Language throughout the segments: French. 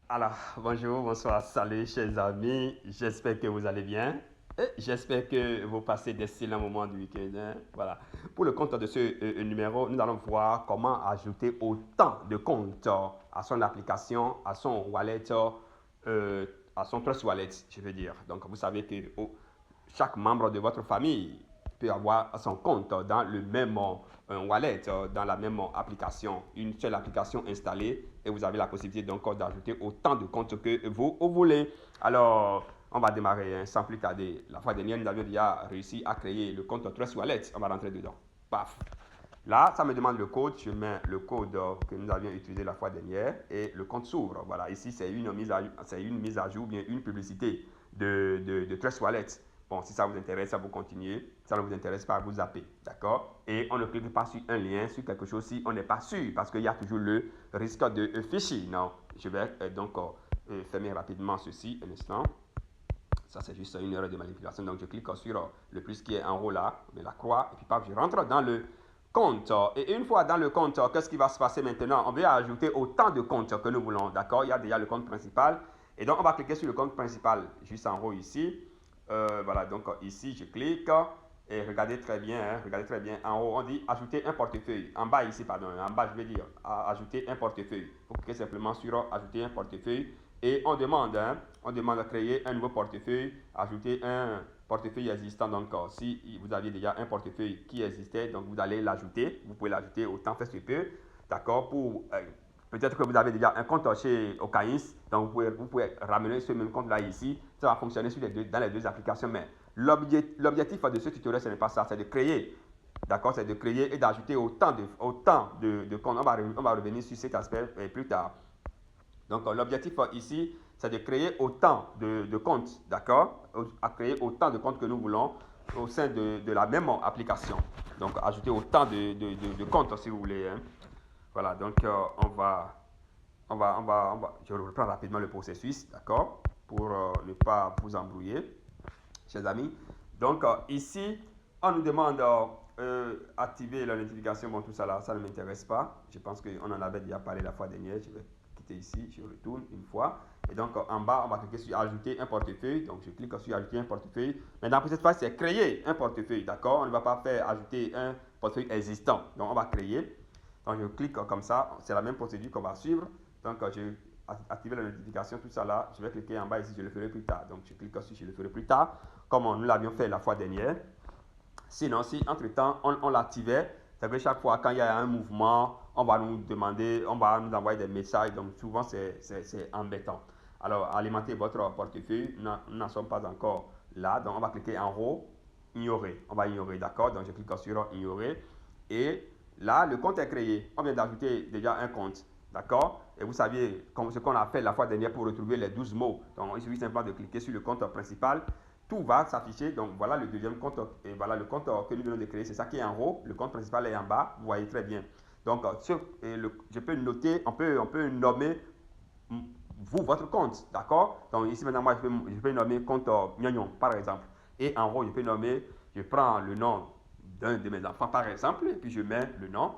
Alors, bonjour, bonsoir, salut, chers amis. J'espère que vous allez bien. Et j'espère que vous passez d'excellents moments du week-end, hein. Voilà. Pour le compte de ce numéro, nous allons voir comment ajouter autant de comptes à son application, à son wallet, à son Trust Wallet, je veux dire. Donc, vous savez que chaque membre de votre famille peut avoir son compte dans le même wallet, dans la même application, une seule application installée et vous avez la possibilité donc d'ajouter autant de comptes que vous voulez. Alors, on va démarrer hein, sans plus tarder. La fois dernière, nous avions déjà réussi à créer le compte Trust Wallet. On va rentrer dedans. Paf. Là, ça me demande le code. Je mets le code que nous avions utilisé la fois dernière et le compte s'ouvre. Voilà, ici, c'est une mise à jour, bien une publicité de Trust Wallet. Bon, si ça vous intéresse, ça vous continuez. Si ça ne vous intéresse pas, vous zappez. D'accord? Et on ne clique pas sur un lien, sur quelque chose si on n'est pas sûr, parce qu'il y a toujours le risque de phishing. Non, je vais donc fermer rapidement ceci un instant. Ça, c'est juste une erreur de manipulation. Donc, je clique sur le plus qui est en haut là, mais la croix, et puis paf, je rentre dans le compte. Et une fois dans le compte, qu'est-ce qui va se passer maintenant? On va ajouter autant de comptes que nous voulons. D'accord? Il y a déjà le compte principal. Et donc, on va cliquer sur le compte principal, juste en haut ici. Voilà, donc ici, je clique. Et regardez très bien, hein, regardez très bien. En haut, on dit ajouter un portefeuille. En bas ici, pardon. En bas, je vais dire ajouter un portefeuille. Il faut cliquer simplement sur ajouter un portefeuille. Et on demande de créer un nouveau portefeuille, ajouter un portefeuille existant. Donc, si vous aviez déjà un portefeuille qui existait, donc vous allez l'ajouter. Vous pouvez l'ajouter autant fait ce peu. D'accord? Peut-être que vous avez déjà un compte chez Okaïs, donc vous pouvez ramener ce même compte là ici. Ça va fonctionner dans les deux applications. Mais l'objectif de ce tutoriel, ce n'est pas ça, c'est de créer. D'accord? C'est de créer et d'ajouter autant de comptes. On va revenir sur cet aspect plus tard. Donc, l'objectif ici, c'est de créer autant de comptes, d'accord? À créer autant de comptes que nous voulons au sein de la même application. Donc, ajouter autant de comptes si vous voulez, hein. Voilà, donc je reprends rapidement le processus, d'accord? Pour ne pas vous embrouiller, chers amis. Donc, ici, on nous demande activer la notification. Bon, tout ça là, ça ne m'intéresse pas. Je pense qu'on en avait déjà parlé la fois dernière. Je vais quitter ici, je retourne une fois. Et donc, en bas, on va cliquer sur ajouter un portefeuille. Donc, je clique sur ajouter un portefeuille. Maintenant, pour cette fois, c'est créer un portefeuille, d'accord? On ne va pas faire ajouter un portefeuille existant. Donc, on va créer. Donc, je clique comme ça. C'est la même procédure qu'on va suivre. Donc, je activer la notification, tout ça là. Je vais cliquer en bas ici, je le ferai plus tard. Donc, je clique sur je le ferai plus tard, comme nous l'avions fait la fois dernière. Sinon, si entre-temps, on l'activait, c'est que chaque fois quand il y a un mouvement, on va nous demander, on va nous envoyer des messages. Donc, souvent, c'est embêtant. Alors, alimenter votre portefeuille, nous n'en sommes pas encore là. Donc, on va cliquer en haut, ignorer. On va ignorer, d'accord? Donc, je clique sur ignorer. Et là, le compte est créé. On vient d'ajouter déjà un compte, d'accord? Et vous saviez ce qu'on a fait la fois dernière pour retrouver les 12 mots. Donc, il suffit simplement de cliquer sur le compte principal. Tout va s'afficher. Donc, voilà le deuxième compte. Et voilà le compte que nous venons de créer. C'est ça qui est en haut. Le compte principal est en bas. Vous voyez très bien. Donc, je peux noter, on peut nommer vous, votre compte. D'accord? Donc, ici, maintenant, moi, je peux nommer compte Mignon, par exemple. Et en haut, je prends le nom d'un de mes enfants, par exemple, et puis je mets le nom,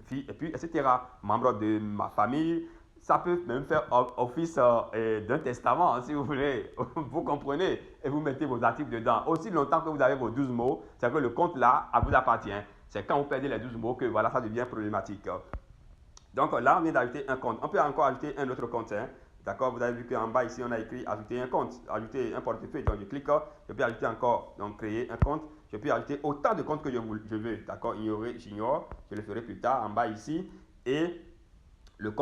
et puis, etc. Membre de ma famille, ça peut même faire office d'un testament, hein, si vous voulez. Vous comprenez? Et vous mettez vos articles dedans. Aussi longtemps que vous avez vos 12 mots, c'est que le compte là, à vous appartient. C'est quand vous perdez les 12 mots que voilà, ça devient problématique. Donc là, on vient d'ajouter un compte. On peut encore ajouter un autre compte, hein. D'accord? Vous avez vu qu'en bas ici, on a écrit ajouter un compte, ajouter un portefeuille. Donc je clique, je peux ajouter encore, donc créer un compte. Je peux ajouter autant de comptes que je veux. D'accord? Ignorer, j'ignore. Je le ferai plus tard en bas ici. Et le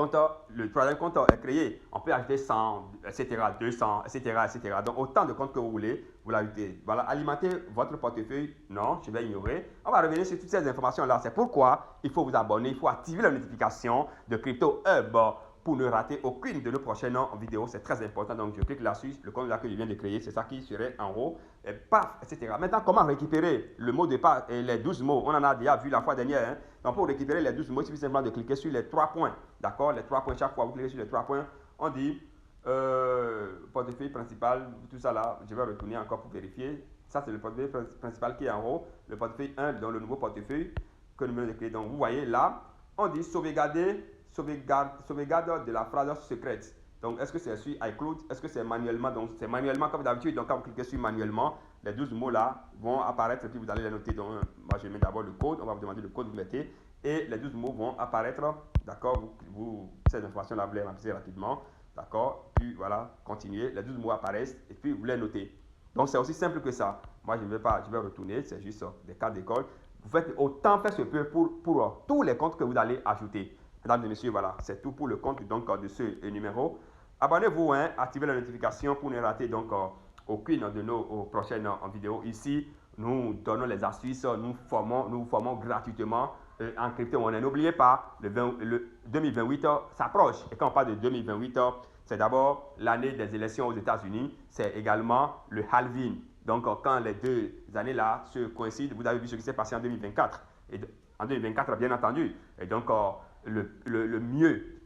troisième compte est créé. On peut ajouter 100, etc., 200, etc., etc. Donc, autant de comptes que vous voulez, vous l'ajoutez. Voilà, alimenter votre portefeuille. Non, je vais ignorer. On va revenir sur toutes ces informations-là. C'est pourquoi il faut vous abonner, il faut activer la notification de Crypto Hub pour ne rater aucune de nos prochaines vidéos. C'est très important. Donc, je clique là-dessus. Le compte là que je viens de créer, c'est ça qui serait en haut. Et paf, etc. Maintenant, comment récupérer le mot de passe et les 12 mots? On en a déjà vu la fois dernière, hein. Donc, pour récupérer les 12 mots, il suffit simplement de cliquer sur les 3 points. D'accord? Les 3 points, chaque fois, vous cliquez sur les 3 points. On dit portefeuille principal, tout ça là. Je vais retourner encore pour vérifier. Ça, c'est le portefeuille principal qui est en haut. Le portefeuille 1, dans le nouveau portefeuille que nous venons de créer. Donc, vous voyez là, on dit sauvegarde de la phrase secrète. Donc, est-ce que c'est sur iCloud? Est-ce que c'est manuellement? Donc, c'est manuellement comme d'habitude. Donc, quand vous cliquez sur manuellement, les 12 mots là vont apparaître et puis vous allez les noter. Donc, moi, je mets d'abord le code. On va vous demander le code que vous mettez. Et les 12 mots vont apparaître. D'accord? Ces informations-là, vous les remplissez rapidement. D'accord? Puis, voilà, continuez. Les 12 mots apparaissent et puis vous les notez. Donc, c'est aussi simple que ça. Moi, je ne vais pas, je vais retourner. C'est juste des cartes d'école. Vous faites autant faire ce peu pour tous les comptes que vous allez ajouter. Mesdames et messieurs, voilà, c'est tout pour le compte donc, de ce numéro. Abonnez-vous, hein, activez la notification pour ne rater donc aucune de nos prochaines vidéos. Ici, nous donnons les astuces, nous formons gratuitement en crypto-monnaie. N'oubliez pas, le 2028 s'approche. Et quand on parle de 2028, c'est d'abord l'année des élections aux États-Unis. C'est également le halving. Donc, quand les deux années-là se coïncident, vous avez vu ce qui s'est passé en 2024. Et en 2024, bien entendu. Et donc, le mieux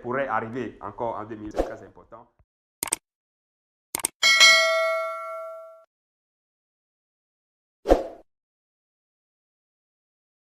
pourrait arriver encore en 2000. C'est très important.